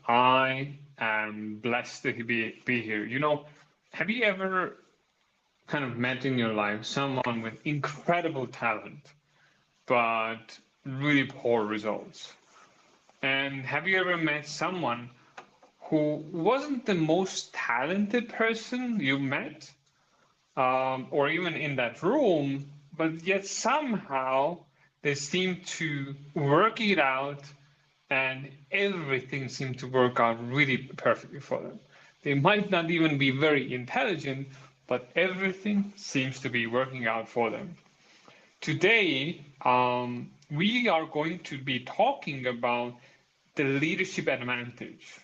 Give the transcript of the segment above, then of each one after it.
I am blessed to be here. Have you ever kind of met in your life someone with incredible talent, but really poor results? And have you ever met someone who wasn't the most talented person you met, or even in that room, but yet somehow they seem to work it out and everything seemed to work out really perfectly for them. They might not even be very intelligent, but everything seems to be working out for them. Today, we are going to be talking about the leadership advantage,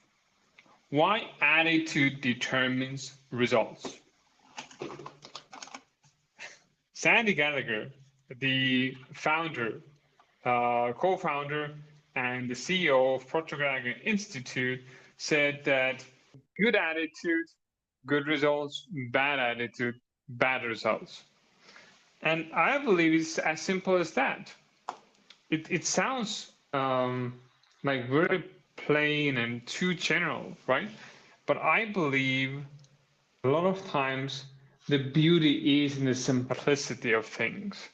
why attitude determines results. Sandy Gallagher, the founder, co-founder, and the CEO of Procter Gallagher Institute, said that good attitude, good results, bad attitude, bad results. And I believe it's as simple as that. It sounds like very plain and too general, right? But I believe a lot of times the beauty is in the simplicity of things.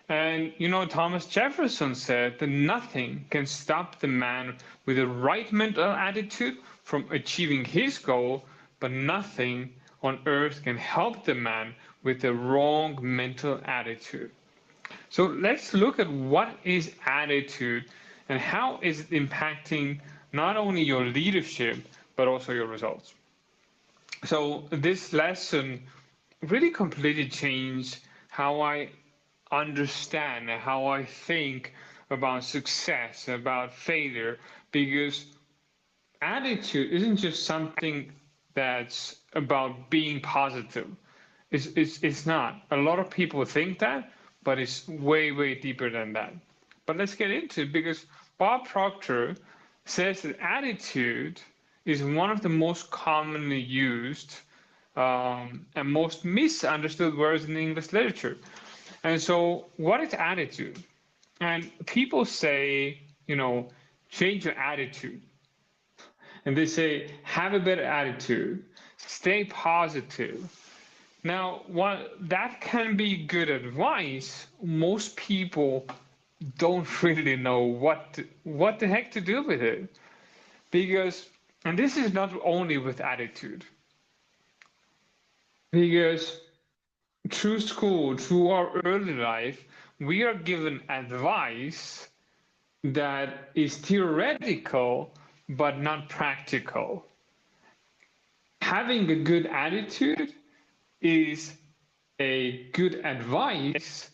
And Thomas Jefferson said that nothing can stop the man with the right mental attitude from achieving his goal, but nothing on earth can help the man with the wrong mental attitude. So let's look at what is attitude and how is it impacting not only your leadership, but also your results. So this lesson really completely changed how I understand and how I think about success, about failure, because attitude isn't just something that's about being positive. It's not. A lot of people think that, but it's way, way deeper than that. But let's get into it because Bob Proctor says that attitude is one of the most commonly used and most misunderstood words in English literature. And so, what is attitude? And people say, change your attitude. And they say, have a better attitude, stay positive. Now, while that can be good advice, most people don't really know what the heck to do with it. Because, and this is not only with attitude, because through school, through our early life, we are given advice that is theoretical but not practical. Having a good attitude is a good advice,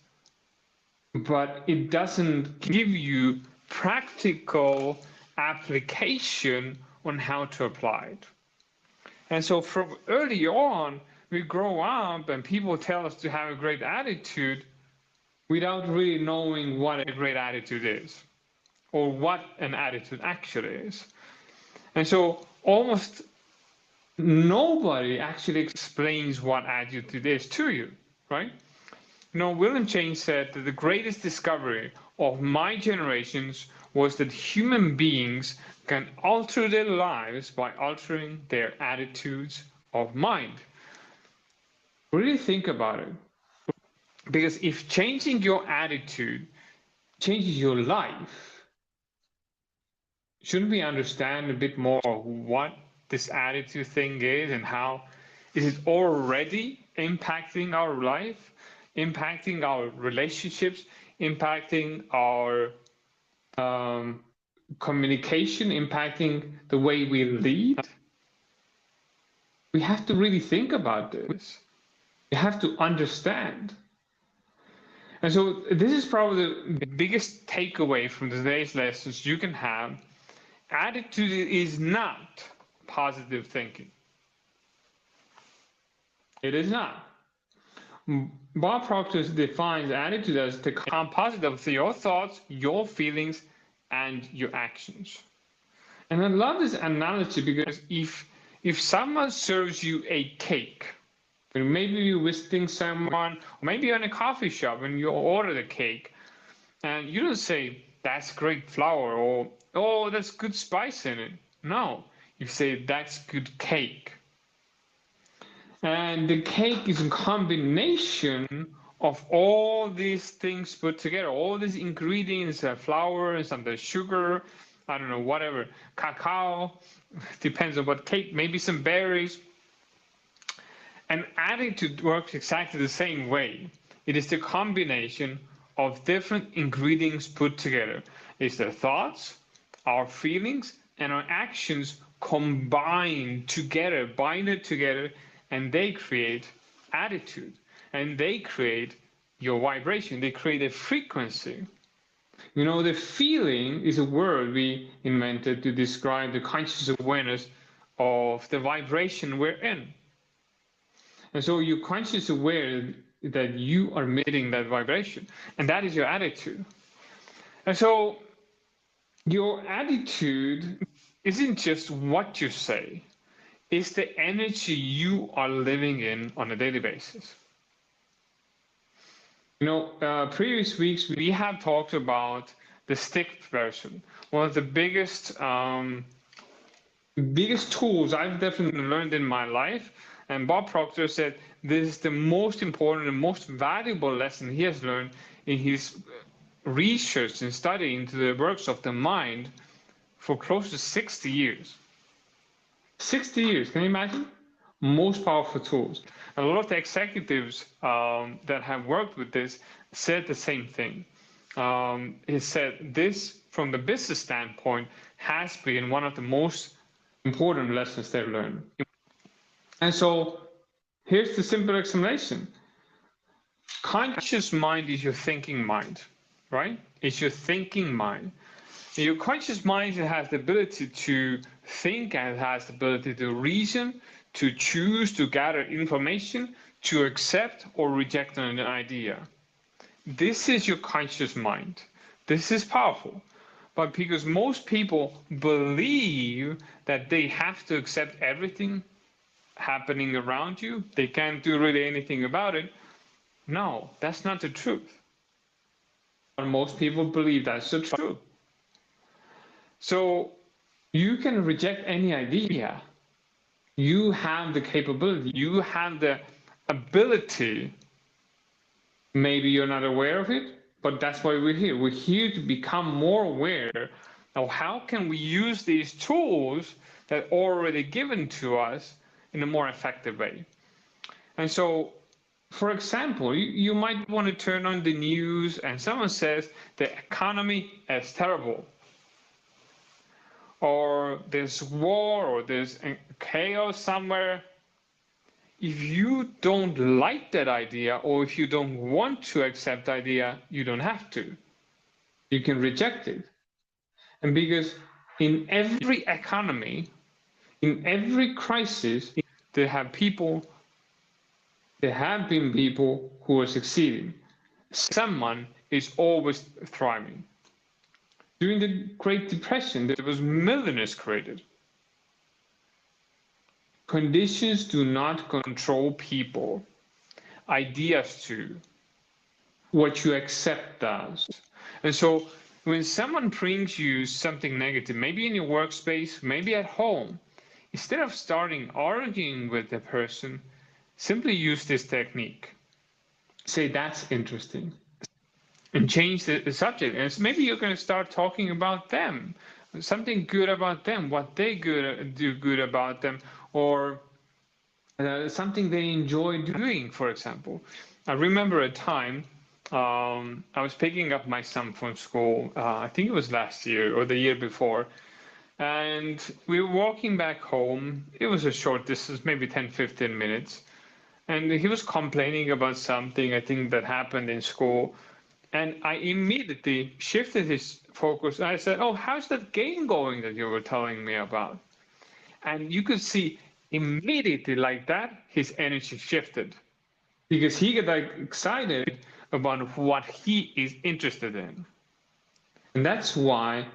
but it doesn't give you practical application on how to apply it. And so from early on, we grow up and people tell us to have a great attitude without really knowing what a great attitude is or what an attitude actually is. And so almost nobody actually explains what attitude is to you, right? William James said that the greatest discovery of my generations was that human beings can alter their lives by altering their attitudes of mind. Really think about it. Because if changing your attitude changes your life, shouldn't we understand a bit more what this attitude thing is and how is it already impacting our life, impacting our relationships, impacting our communication, impacting the way we lead? We have to really think about this. You have to understand. And so this is probably the biggest takeaway from today's lessons you can have. Attitude is not positive thinking. It is not. Bob Proctor defines attitude as the composite of your thoughts, your feelings, and your actions. And I love this analogy because if someone serves you a cake, maybe you're visiting someone, or maybe you're in a coffee shop and you order the cake, and you don't say, that's great flour, or, oh, that's good spice in it. No, you say that's good cake. And the cake is a combination of all these things put together, all these ingredients, flour, some the sugar, I don't know, whatever, cacao, depends on what cake, maybe some berries. And attitude works exactly the same way. It is the combination of different ingredients put together. It's the thoughts, our feelings, and our actions combined together, binded together, and they create attitude. And they create your vibration. They create a frequency. You know, the feeling is a word we invented to describe the conscious awareness of the vibration we're in. And so you're consciously aware that you are emitting that vibration, and that is your attitude. And so your attitude isn't just what you say, it's the energy you are living in on a daily basis. You know, previous weeks we have talked about the stick version. One of the biggest tools I've definitely learned in my life. And Bob Proctor said this is the most important and most valuable lesson he has learned in his research and study into the works of the mind for close to 60 years. 60 years, can you imagine? Most powerful tools. A lot of the executives that have worked with this said the same thing. He said this, from the business standpoint, has been one of the most important lessons they've learned. And so here's the simple explanation. Conscious mind is your thinking mind, right? It's your thinking mind. Your conscious mind has the ability to think and has the ability to reason, to choose, to gather information, to accept or reject an idea. This is your conscious mind. This is powerful. But because most people believe that they have to accept everything happening around you, they can't do really anything about it. No, that's not the truth. But most people believe that's the truth. So you can reject any idea. You have the capability, you have the ability. Maybe you're not aware of it, but that's why we're here. We're here to become more aware of how can we use these tools that are already given to us in a more effective way. And so, for example, you might want to turn on the news and someone says the economy is terrible, or there's war, or there's chaos somewhere. If you don't like that idea, or if you don't want to accept the idea, you don't have to. You can reject it. And because in every economy, in every crisis, there have been people who are succeeding. Someone is always thriving. During the Great Depression, there was millionaires created. Conditions do not control people. Ideas do. What you accept does. And so when someone brings you something negative, maybe in your workspace, maybe at home, instead of starting arguing with the person, simply use this technique. Say, that's interesting. And change the subject. And maybe you're going to start talking about them, something good about them, what they do good about them, or something they enjoy doing, for example. I remember a time I was picking up my son from school, I think it was last year or the year before, and we were walking back home. It was a short distance, maybe 10-15 minutes, and he was complaining about something, I think, that happened in school. And I immediately shifted his focus. I said, "Oh, how's that game going that you were telling me about?" And you could see immediately, like that, his energy shifted, because he got excited about what he is interested in. And that's why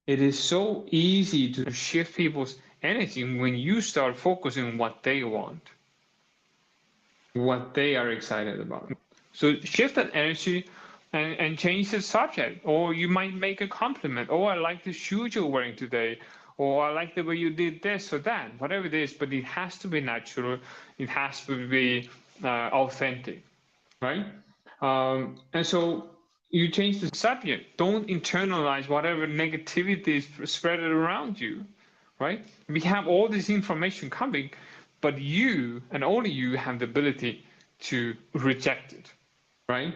it is so easy to shift people's energy when you start focusing on what they want, what they are excited about. So shift that energy and change the subject. Or you might make a compliment. "Oh, I like the shoes you're wearing today." or I like the way you did this or that, whatever it is, but it has to be natural. It has to be authentic, right? And so you change the subject. Don't internalize whatever negativity is spread around you, right? We have all this information coming, but you and only you have the ability to reject it, right?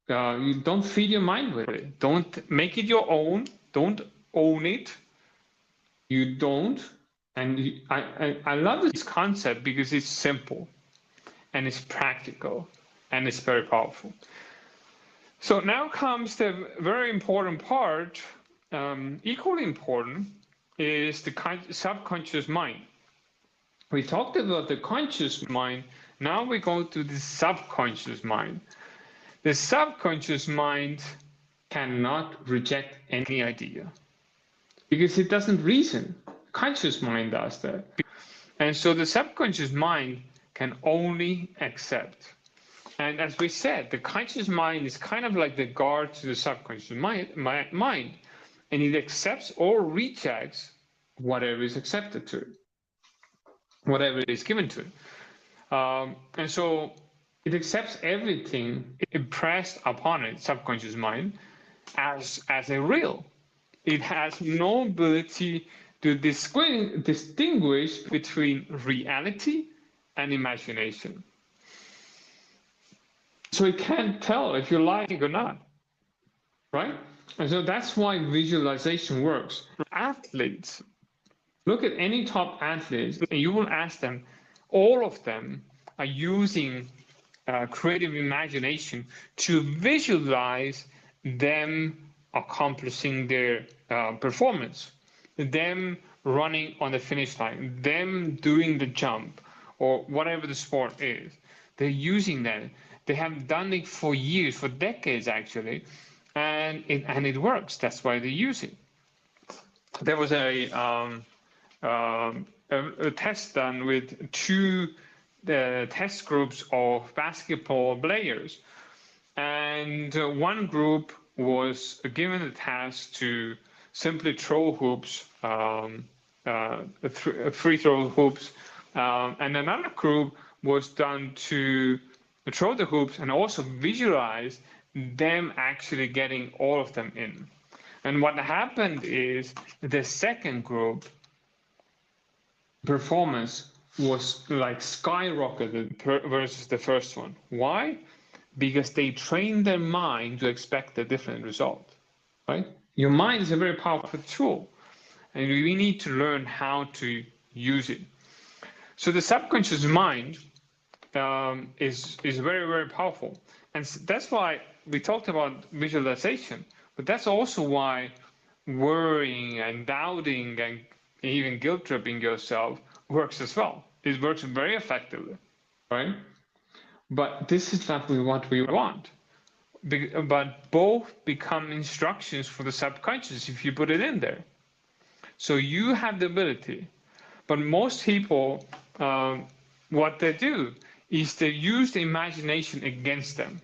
You don't feed your mind with it. Don't make it your own. Don't own it. You don't. And I love this concept because it's simple and it's practical and it's very powerful. So now comes the very important part, equally important, is the subconscious mind. We talked about the conscious mind. Now we go to the subconscious mind. The subconscious mind cannot reject any idea because it doesn't reason. Conscious mind does that. And so the subconscious mind can only accept. And as we said, the conscious mind is kind of like the guard to the subconscious mind, and it accepts or rejects whatever is accepted to it, whatever is given to it. And so it accepts everything impressed upon it, subconscious mind, as a real. It has no ability to distinguish between reality and imagination. So it can't tell if you're lying or not, right? And so that's why visualization works. Athletes, look at any top athletes, and you will ask them, all of them are using creative imagination to visualize them accomplishing their performance, them running on the finish line, them doing the jump, or whatever the sport is. They're using that. They have done it for years, for decades actually, and it works. That's why they use it. There was a test done with two test groups of basketball players, and one group was given the task to simply throw hoops, free throw hoops, and another group was done to throw the hoops and also visualize them actually getting all of them in. And what happened is the second group performance was like skyrocketed versus the first one. Why? Because they trained their mind to expect a different result, right? Your mind is a very powerful tool, and we need to learn how to use it. So the subconscious mind is very, very powerful. And that's why we talked about visualization, but that's also why worrying and doubting and even guilt tripping yourself works as well. It works very effectively, right? But this is not what we want. But both become instructions for the subconscious if you put it in there. So you have the ability, but most people, what they do is they use the imagination against them.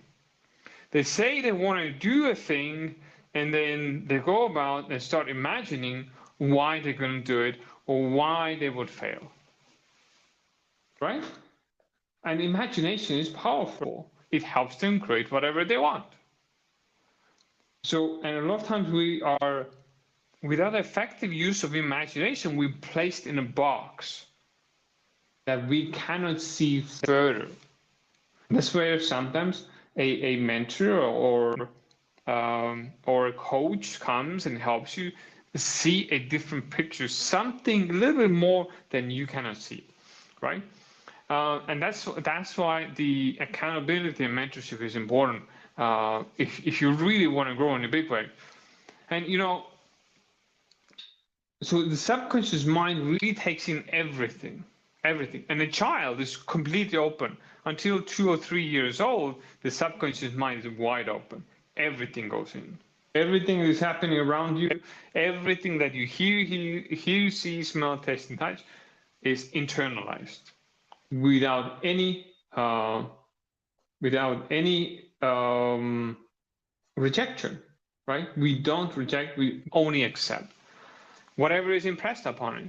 They say they want to do a thing, and then they go about and start imagining why they're going to do it or why they would fail. Right? And imagination is powerful. It helps them create whatever they want. So, and a lot of times we are, without effective use of imagination, we're placed in a box that we cannot see further. That's where sometimes a mentor or a coach comes and helps you see a different picture, something a little bit more than you cannot see, right? And that's why the accountability and mentorship is important if you really want to grow in a big way. And so the subconscious mind really takes in everything. And the child is completely open. Until 2 or 3 years old, the subconscious mind is wide open. Everything goes in. Everything that is happening around you, everything that you hear, see, smell, taste, and touch is internalized without any rejection, right? We don't reject, we only accept. whatever is impressed upon it.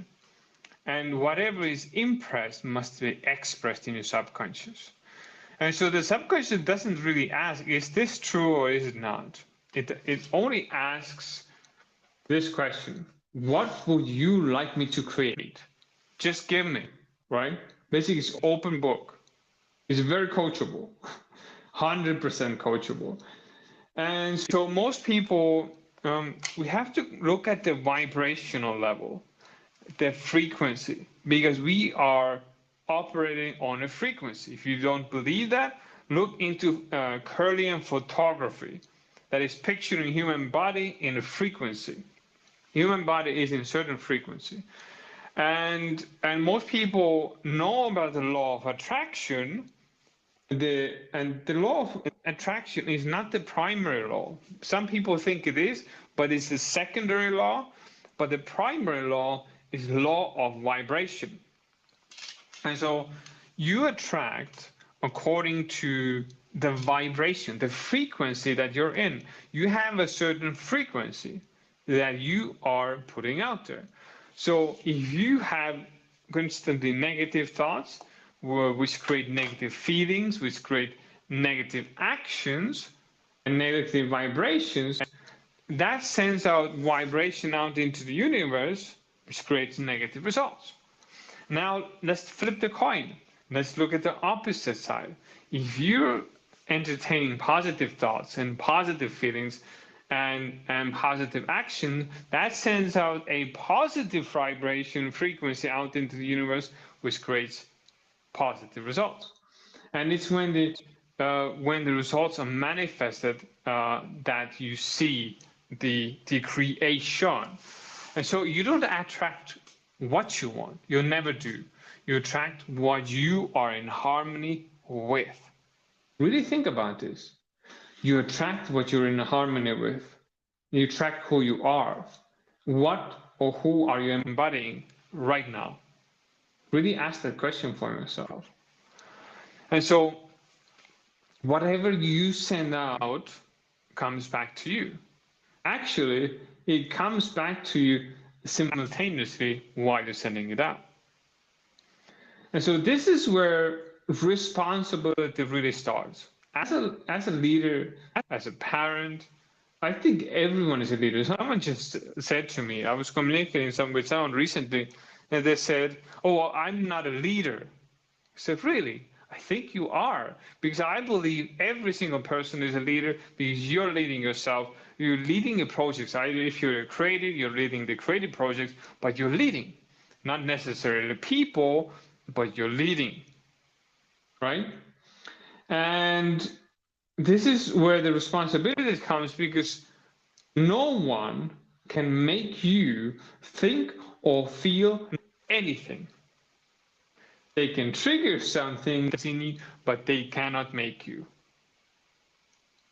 And whatever is impressed must be expressed in your subconscious. And so the subconscious doesn't really ask, is this true or is it not? It only asks this question: what would you like me to create? Just give me, right? Basically, it's open book. It's very coachable, 100% coachable. And so most people, we have to look at the vibrational level, the frequency, because we are operating on a frequency. If you don't believe that, look into Kirlian photography, that is picturing human body in a frequency. Human body is in certain frequency. And most people know about the law of attraction. The law of attraction is not the primary law. Some people think it is, but it's the secondary law. But the primary law is law of vibration. And so you attract according to the vibration, the frequency that you're in. You have a certain frequency that you are putting out there. So if you have constantly negative thoughts, which create negative feelings, which create negative actions and negative vibrations, that sends out vibration out into the universe, which creates negative results. Now let's flip the coin. Let's look at the opposite side. If you're entertaining positive thoughts and positive feelings and positive action, that sends out a positive vibration frequency out into the universe, which creates positive results. And it's when the results are manifested that you see the creation. And so you don't attract what you want. You never do. You attract what you are in harmony with. Really think about this. You attract what you're in harmony with. You attract who you are. What or who are you embodying right now? Really ask that question for yourself. And so whatever you send out comes back to you. Actually, it comes back to you simultaneously while you're sending it out. And so this is where responsibility really starts. As a leader, as a parent, I think everyone is a leader. Someone just said to me, I was communicating with someone recently, and they said, oh, well, I'm not a leader. I said, really? I think you are, because I believe every single person is a leader because you're leading yourself. You're leading the projects. Either if you're a creative, you're leading the creative projects, but you're leading, not necessarily the people, but you're leading, right? And this is where the responsibility comes, because no one can make you think or feel anything. They can trigger something that's in you, but they cannot make you.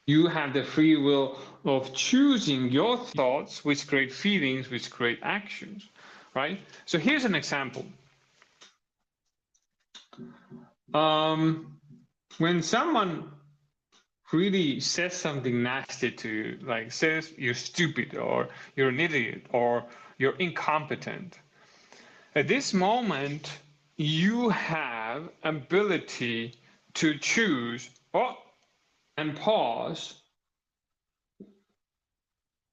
You have the free will of choosing your thoughts, which create feelings, which create actions, right? So here's an example. When someone really says something nasty to you, like says you're stupid or you're an idiot or you're incompetent, at this moment, you have ability to choose and pause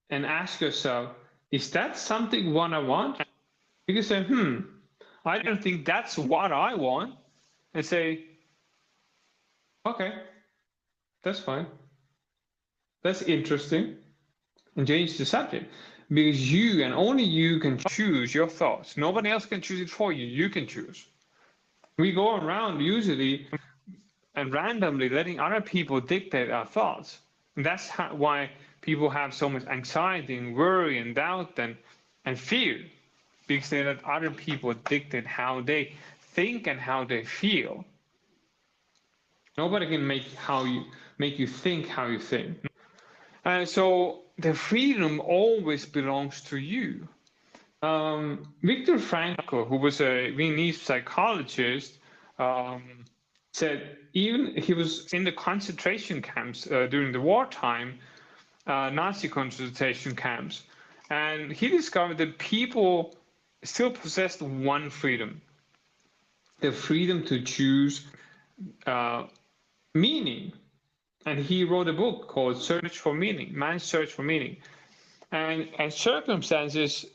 and ask yourself, is that something what I want? You can say, I don't think that's what I want. And say, okay, that's fine. That's interesting. And change the subject. Because you and only you can choose your thoughts. Nobody else can choose it for you. You can choose. We go around usually and randomly letting other people dictate our thoughts. And that's why people have so much anxiety and worry and doubt and fear, because they let other people dictate how they think and how they feel. Nobody can make you think how you think. And so the freedom always belongs to you. Viktor Frankl, who was a Viennese psychologist, said even he was in the concentration camps during the wartime, Nazi concentration camps, And he discovered that people still possessed one freedom, the freedom to choose meaning. And he wrote a book called Search for Meaning, Man's Search for Meaning. And circumstances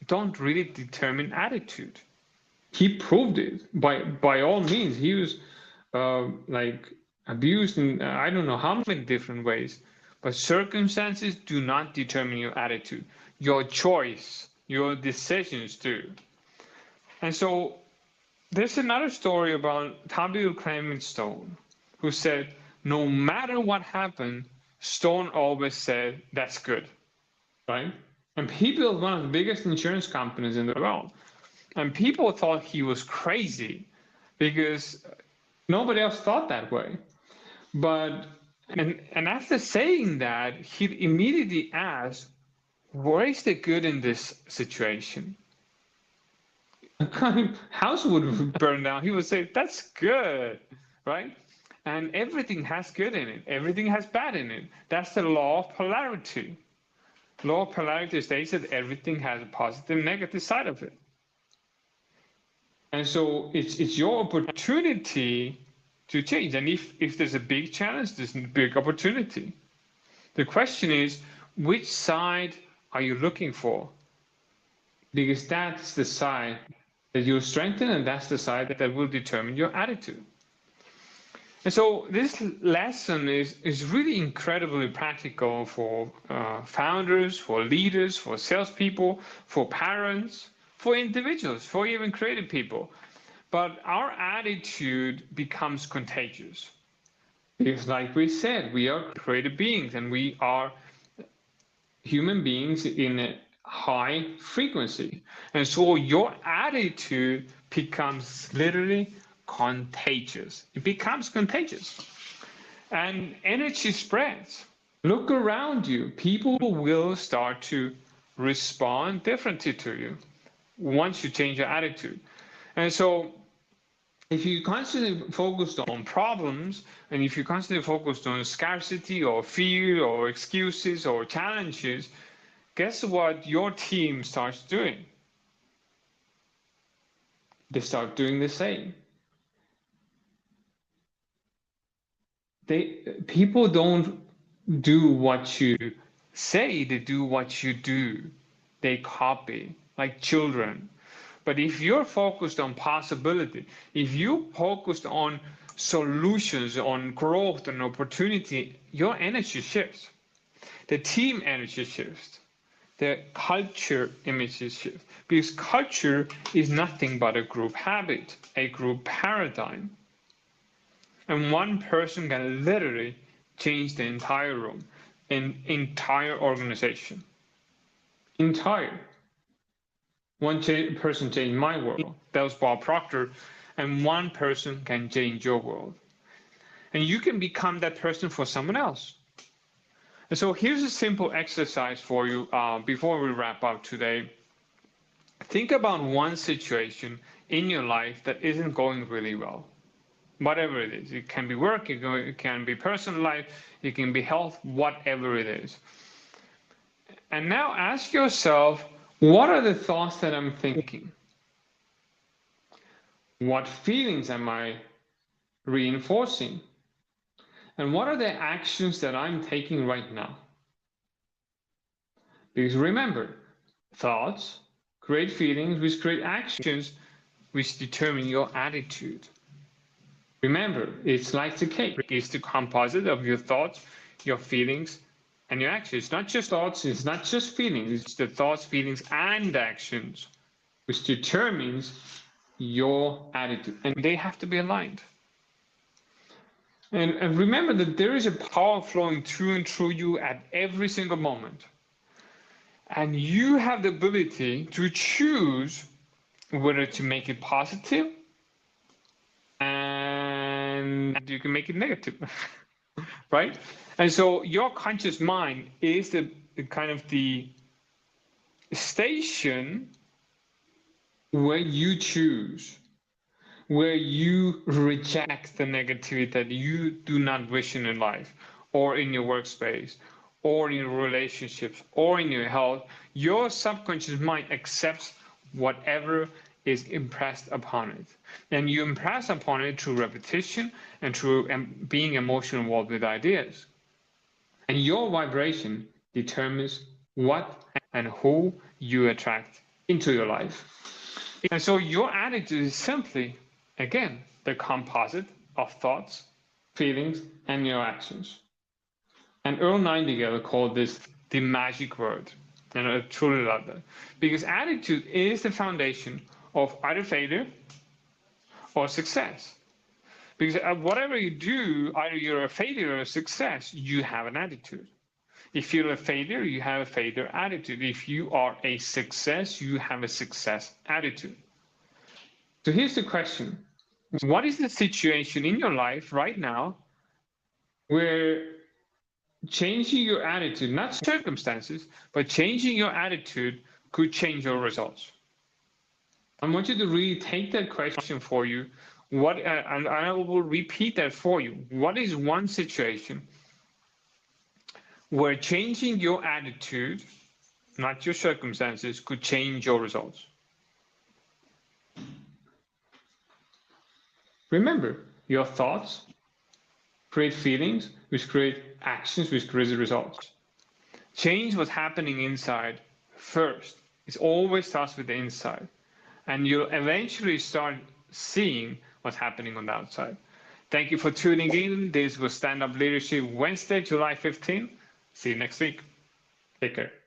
don't really determine attitude. He proved it by all means. He was like abused in I don't know how many different ways, but circumstances do not determine your attitude. Your choice, your decisions do. And so there's another story about W. Clement Stone, who said, no matter what happened, Stone always said, that's good, right? And he built one of the biggest insurance companies in the world. And people thought he was crazy because nobody else thought that way. But, and after saying that, he immediately asked, where is the good in this situation? House would burn down. He would say, that's good, right? And everything has good in it. Everything has bad in it. That's the law of polarity. Law of polarity states that everything has a positive, negative side of it. And so it's your opportunity to change. And if there's a big challenge, there's a big opportunity. The question is, which side are you looking for? Because that's the side that you'll strengthen, and that's the side that will determine your attitude. And so this lesson is really incredibly practical for founders, for leaders, for salespeople, for parents, for individuals, for even creative people. But our attitude becomes contagious. Because like we said, we are creative beings and we are human beings in a high frequency. And so your attitude becomes literally contagious. It becomes contagious. And energy spreads. Look around you. People will start to respond differently to you once you change your attitude. And so if you constantly focused on problems, and if you constantly focused on scarcity or fear or excuses or challenges, guess what your team starts doing? They start doing the same. People don't do what you say, they do what you do. They copy, like children. But if you're focused on possibility, if you focused on solutions, on growth and opportunity, your energy shifts. The team energy shifts. The culture image shift. Because culture is nothing but a group habit, a group paradigm. And one person can literally change the entire room, an entire organization. Entire. One person changed my world. That was Bob Proctor. And one person can change your world. And you can become that person for someone else. And so here's a simple exercise for you before we wrap up today. Think about one situation in your life that isn't going really well. Whatever it is. It can be work, it can be personal life, it can be health, whatever it is. And now ask yourself, what are the thoughts that I'm thinking? What feelings am I reinforcing? And what are the actions that I'm taking right now? Because remember, thoughts create feelings, which create actions, which determine your attitude. Remember, it's like the cake. It's the composite of your thoughts, your feelings, and your actions. It's not just thoughts, it's not just feelings, it's the thoughts, feelings, and actions, which determines your attitude. And they have to be aligned. And remember that there is a power flowing through and through you at every single moment. And you have the ability to choose whether to make it positive and you can make it negative, right? And so your conscious mind is the kind of the station where you choose, where you reject the negativity that you do not wish in your life or in your workspace or in your relationships or in your health, your subconscious mind accepts whatever is impressed upon it. And you impress upon it through repetition and through being emotionally involved with ideas. And your vibration determines what and who you attract into your life. And so your attitude is simply, again, the composite of thoughts, feelings, and your actions. And Earl Nightingale called this the magic word. And I truly love that. Because attitude is the foundation of either failure or success. Because whatever you do, either you're a failure or a success, you have an attitude. If you're a failure, you have a failure attitude. If you are a success, you have a success attitude. So here's the question. What is the situation in your life right now where changing your attitude, not circumstances, but changing your attitude could change your results? I want you to really take that question for you. And I will repeat that for you. What is one situation where changing your attitude, not your circumstances, could change your results? Remember, your thoughts create feelings, which create actions, which create results. Change what's happening inside first. It always starts with the inside. And you'll eventually start seeing what's happening on the outside. Thank you for tuning in. This was Stand Up Leadership Wednesday, July 15th. See you next week. Take care.